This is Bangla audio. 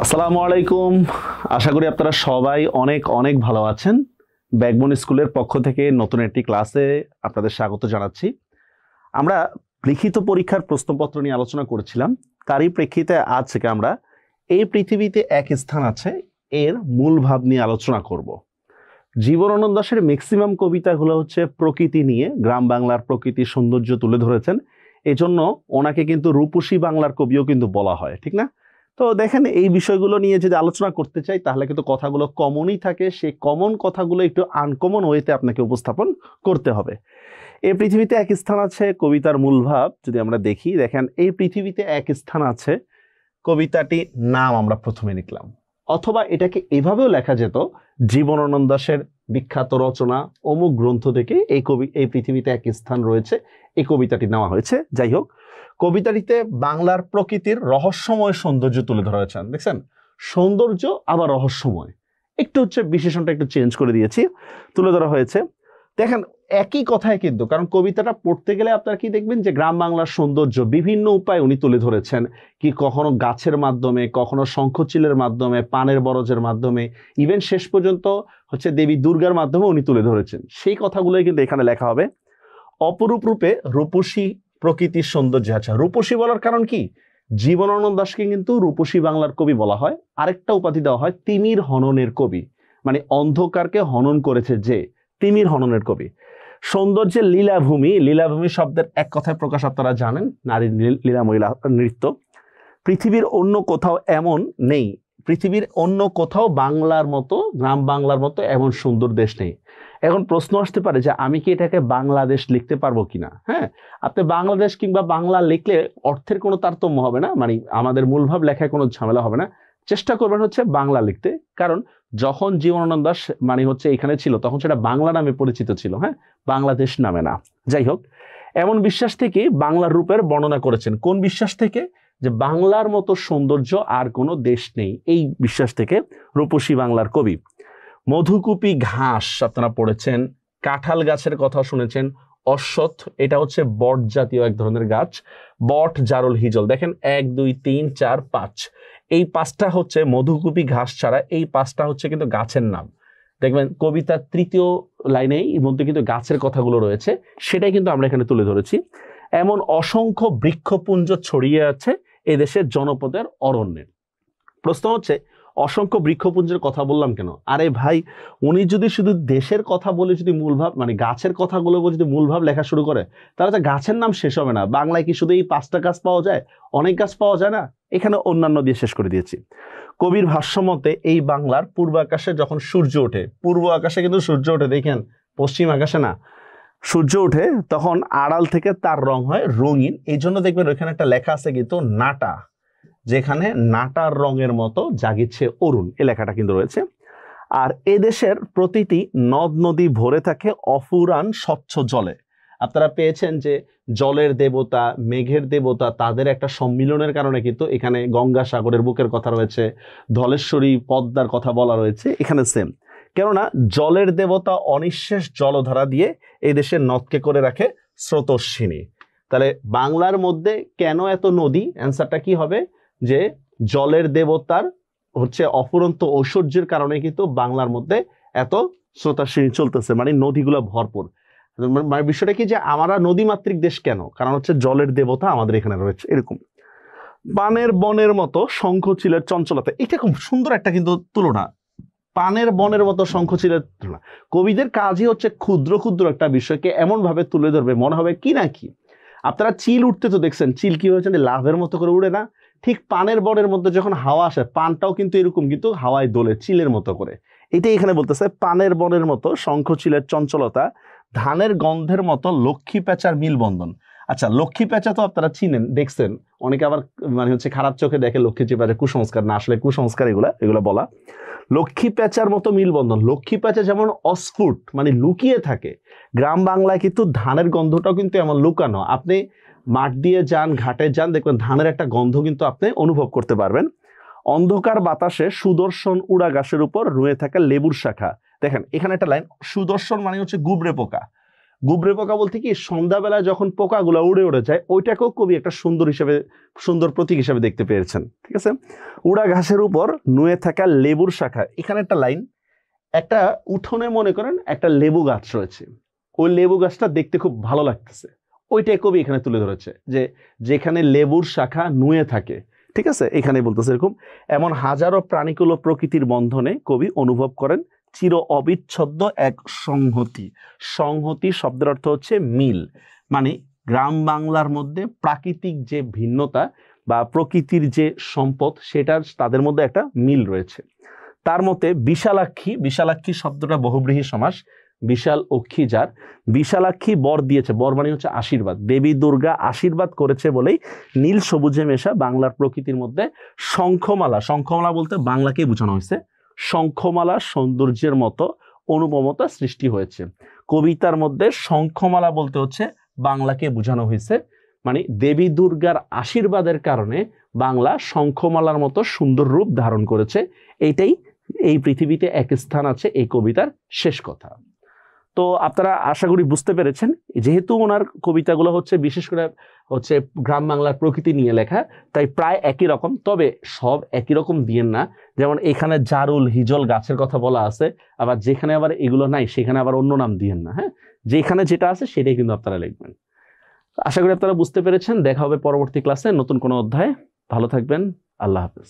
আসসালামু আলাইকুম। আশা করি আপনারা সবাই অনেক অনেক ভালো আছেন। ব্যাকবোন স্কুলের পক্ষ থেকে নতুন একটি ক্লাসে আপনাদের স্বাগত জানাচ্ছি। আমরা লিখিত পরীক্ষার প্রশ্নপত্র নিয়ে আলোচনা করেছিলাম। তারই প্রেক্ষিতে আজ থেকে আমরা এই পৃথিবীতে এক স্থান আছে এর মূল ভাব নিয়ে আলোচনা করব। জীবনানন্দ দাশের ম্যাক্সিমাম কবিতাগুলো হচ্ছে প্রকৃতি নিয়ে, গ্রাম বাংলার প্রকৃতির সৌন্দর্য তুলে ধরেছেন। এজন্য ওনাকে কিন্তু রূপসী বাংলার কবিও কিন্তু বলা হয়, ঠিক না? তো দেখেন, এই বিষয়গুলো নিয়ে যদি আলোচনা করতে চাই তাহলে কিন্তু কথাগুলো কমনই থাকে, সেই কমন কথাগুলো একটু আনকমন ওয়েতে আপনাকে উপস্থাপন করতে হবে। এই পৃথিবীতে এক স্থান আছে কবিতার মূল ভাব যদি আমরা দেখি, দেখেন এই পৃথিবীতে এক স্থান আছে কবিতাটি নাম আমরা প্রথমে লিখলাম, অথবা এটাকে এভাবেও লেখা যেত জীবনানন্দ দাশের বিখ্যাত রচনা অমুক গ্রন্থ থেকে এই পৃথিবীতে এক স্থান রয়েছে, এই কবিতাটি নেওয়া হয়েছে। যাই হোক, কবিতাটিতে বাংলার প্রকৃতির রহস্যময় সৌন্দর্য তুলে ধরা হয়েছে। দেখছেন, সৌন্দর্য আবার রহস্যময়, একটু হচ্ছে বিশেষণটা একটু চেঞ্জ করে দিয়েছি, তুলে ধরা হয়েছে। দেখেন একই কথায় কিন্তু, কারণ কবিতাটা পড়তে গেলে আপনারা কি দেখবেন যে গ্রাম বাংলার সৌন্দর্য বিভিন্ন উপায়ে উনি তুলে ধরেছেন। কি কখনো গাছের মাধ্যমে, কখনো শঙ্খচিলের মাধ্যমে, পানের বরজের মাধ্যমে, ইভেন শেষ পর্যন্ত হচ্ছে দেবী দুর্গার মাধ্যমে উনি তুলে ধরেছেন। সেই কথাগুলোই কিন্তু এখানে লেখা হবে। অপরূপ রূপে রূপসী প্রকৃতির সৌন্দর্য। আচ্ছা, রূপসী বলার কারণ কি? জীবনানন্দ দাশকে কিন্তু রূপসী বাংলার কবি বলা হয়। আরেকটা উপাধি দেওয়া হয় তিমির হননের কবি, মানে অন্ধকারকে হনন করেছে যে, তিমির হননের কবি। সৌন্দর্যের লীলাভূমি, লীলাভূমি শব্দের এক কথায় প্রকাশ আপনারা জানেন, নারীর লীলাময়ী নৃত্য। পৃথিবীর অন্য কোথাও এমন নেই, পৃথিবীর অন্য কোথাও বাংলার মতো, গ্রাম বাংলার মতো এমন সুন্দর দেশ নেই। এখন প্রশ্ন আসতে পারে যে আমি কি এটাকে বাংলাদেশ লিখতে পারবো কিনা? হ্যাঁ, আপনি বাংলাদেশ কিংবা বাংলা লিখলে অর্থের কোনো তারতম্য হবে না, মানে আমাদের মূলভাব লেখায় কোনো ঝামেলা হবে না। চেষ্টা করবেন হচ্ছে বাংলা লিখতে, কারণ যখন জীবনানন্দ দাশ মানে হচ্ছে এখানে ছিল তখন সেটা বাংলা নামে পরিচিত ছিল, হ্যাঁ, বাংলাদেশ নামে না। যাই হোক, এমন বিশ্বাস থেকে বাংলার রূপের বর্ণনা করেছেন। কোন বিশ্বাস থেকে? যে বাংলার মতো সৌন্দর্য আর কোনো দেশ নেই, এই বিশ্বাস থেকে রূপসী বাংলার কবি। মধুকুপি ঘাস আপনারা পড়েছেন, কাঁঠাল গাছের কথা শুনেছেন, অশ্বত্থ এটা হচ্ছে বট জাতীয় এক ধরনের গাছ, বট, জারল, হিজল। দেখেন 1 2 3 4 5, এই 5টা হচ্ছে মধুকুপি ঘাস ছাড়া এই 5টা হচ্ছে কিন্তু গাছের নাম। দেখবেন কবিতার তৃতীয় লাইনেই এর মধ্যে কিন্তু গাছের কথাগুলো রয়েছে, সেটাই কিন্তু আমরা এখানে তুলে ধরেছি। এমন অসংখ্য বৃক্ষপুঞ্জ ছড়িয়ে আছে এদেশের জনপদের অরণ্যে। প্রশ্ন হচ্ছে অসংখ্য বৃক্ষপুঞ্জের কথা বললাম কেন? আরে ভাই, উনি যদি শুধু দেশের কথা বলে যদি মূলভাব মানে গাছের কথাগুলো বলে যদি মূলভাব লেখা শুরু করে তাহলে তো গাছের নাম শেষ হবে না। বাংলায় কি শুধু এই 5টা গাছ পাওয়া যায়? অনেক গাছ পাওয়া যায় না? এখানে অন্যান্য দিয়ে শেষ করে দিয়েছি। কবির ভাষ্যমতে এই বাংলার পূর্ব আকাশে যখন সূর্য ওঠে, পূর্ব আকাশে কিন্তু সূর্য ওঠে, দেখেন পশ্চিম আকাশে না, সূর্য ওঠে তখন আড়াল থেকে তার রং হয় রঙিন। এই জন্য দেখবেন ওইখানে একটা লেখা আছে কিন্তু নাটা, যেখানে নাটার রঙের মতো জাগিচ্ছে অরুণ, এই লেখাটা কিন্তু রয়েছে। আর এদেশের প্রতিটি নদ নদী ভরে থাকে অফুরান স্বচ্ছ জলে। আপনারা পেয়েছেন যে জলের দেবতা, মেঘের দেবতা, তাদের একটা সম্মিলনের কারণে কিন্তু এখানে গঙ্গাসাগরের বুকের কথা রয়েছে, ধলেশ্বরী পদ্মার কথা বলা রয়েছে, এখানে সেম। কেননা জলের দেবতা অনিঃশেষ জলধারা দিয়ে এই দেশের নদকে করে রাখে স্রোতস্বিনী। তাহলে বাংলার মধ্যে কেন এত নদী? অ্যান্সারটা কি হবে? যে জলের দেবতার হচ্ছে অফুরন্ত ঐশ্বর্যের কারণে কিন্তু বাংলার মধ্যে এত স্রোতস্বিনী চলতেছে, মানে নদীগুলো ভরপুর। মানে বিষয়টা কি যে আমরা নদীমাতৃক দেশ কেন? কারণ হচ্ছে জলের দেবতা আমাদের এখানে রয়েছে। এরকম পানের বনের মতো শঙ্খচিলের চঞ্চলতা, এটা খুব সুন্দর একটা কিন্তু তুলনা। পানের বনের মতো শঙ্খচিলের তুলনা, কবিদের কাজই হচ্ছে ক্ষুদ্র ক্ষুদ্র একটা বিষয়কে এমন ভাবে তুলে ধরবে মনে হবে কি না কি। আপনারা চিল উঠতে তো দেখছেন, চিল কি হয়েছে লাভের মতো করে উড়ে না? ঠিক পানের বনের মধ্যে যখন হাওয়া আসে, পানটাও কিন্তু এরকম কিন্তু হাওয়ায় দোলে চিলের মতো করে। এটাই এখানে বলতেছে, পানের বনের মতো শঙ্খচিলের চঞ্চলতা, ধানের গন্ধের মতো লক্ষ্মী পেঁচার মিলবন্ধন। আচ্ছা, লক্ষ্মী পেঁচা তো আপনারা চিনেন, দেখছেন, অনেকে আবার মানে হচ্ছে খারাপ চোখে দেখে লক্ষ্মী পেঁচা কুসংস্কার, না আসলে কুসংস্কার এগুলা বলা। লক্ষ্মী পেঁচার মতো মিলবন্ধন, লক্ষ্মী পেঁচা যেমন অস্ফুট মানে লুকিয়ে থাকে, গ্রাম বাংলায় কিন্তু ধানের গন্ধটাও কিন্তু এমন লুকানো। আপনি মাঠ দিয়ে যান, ঘাটে যান, দেখবেন ধানের একটা গন্ধ কিন্তু আপনি অনুভব করতে পারবেন। অন্ধকার বাতাসে সুদর্শন উড়া গাছের উপর রুয়ে থাকা লেবুর শাখা। দেখেন এখানে একটা লাইন, সুদর্শন মানে হচ্ছে গুবরে পোকা, গুবরে পোকা বলতে কি সন্ধ্যাবেলা যখন পোকাগুলো উড়ে উড়ে যায় ওইটাকেও কবি একটা সুন্দর প্রতীক হিসেবে দেখতে পেয়েছেন। ঠিক আছে, উড়া ঘাসের উপর নুয়ে থাকা লেবুর শাখা, এখানে একটা লাইন, একটা উঠোনে মনে করেন একটা লেবু গাছ রয়েছে, ওই লেবু গাছটা দেখতে খুব ভালো লাগতেছে, ওইটাই কবি এখানে তুলে ধরেছে যে যেখানে লেবুর শাখা নুয়ে থাকে। ঠিক আছে, এখানে বলতেছে এরকম, এমন হাজারো প্রাণীকুল প্রকৃতির বন্ধনে কবি অনুভব করেন চির অবিচ্ছেদ্য এক সংহতি। সংহতি শব্দের অর্থ হচ্ছে মিল, মানে গ্রাম বাংলার মধ্যে প্রাকৃতিক যে ভিন্নতা বা প্রকৃতির যে সম্পদ সেটার তাদের মধ্যে একটা মিল রয়েছে। তার মতে বিশালাক্ষী, বিশালাক্ষী শব্দটা বহুব্রীহি সমাস, বিশাল অক্ষী যার, বিশালাক্ষী বর দিয়েছে, বর মানে হচ্ছে আশীর্বাদ, দেবী দুর্গা আশীর্বাদ করেছে বলেই নীল সবুজে মেশা বাংলার প্রকৃতির মধ্যে শঙ্খমালা, শঙ্খমালা বলতে বাংলাকেই বোঝানো হয়েছে, শঙ্খমালা সৌন্দর্যের মতো অনুপমতা সৃষ্টি হয়েছে। কবিতার মধ্যে শঙ্খমালা বলতে হচ্ছে বাংলাকে বোঝানো হয়েছে, মানে দেবী দুর্গার আশীর্বাদের কারণে বাংলা শঙ্খমালার মতো সুন্দর রূপ ধারণ করেছে। এইটাই এই পৃথিবীতে এক স্থান আছে এই কবিতার শেষ কথা। তো আপনারা আশা করি বুঝতে পেরেছেন, যেহেতু ওনার কবিতাগুলো হচ্ছে বিশেষ করে হচ্ছে গ্রাম বাংলার প্রকৃতি নিয়ে লেখা, তাই প্রায় একই রকম, তবে সব একই রকম দিয়েন না। যেমন এখানে জারুল হিজল গাছের কথা বলা আছে, আবার যেখানে আবার এগুলো নাই সেখানে আবার অন্য নাম দিয়েন না। হ্যাঁ, যেখানে যেটা আছে সেটাই কিন্তু আপনারা লিখবেন। আশা করি আপনারা বুঝতে পেরেছেন। দেখা হবে পরবর্তী ক্লাসে নতুন কোনো অধ্যায়ে। ভালো থাকবেন, আল্লাহ হাফেজ।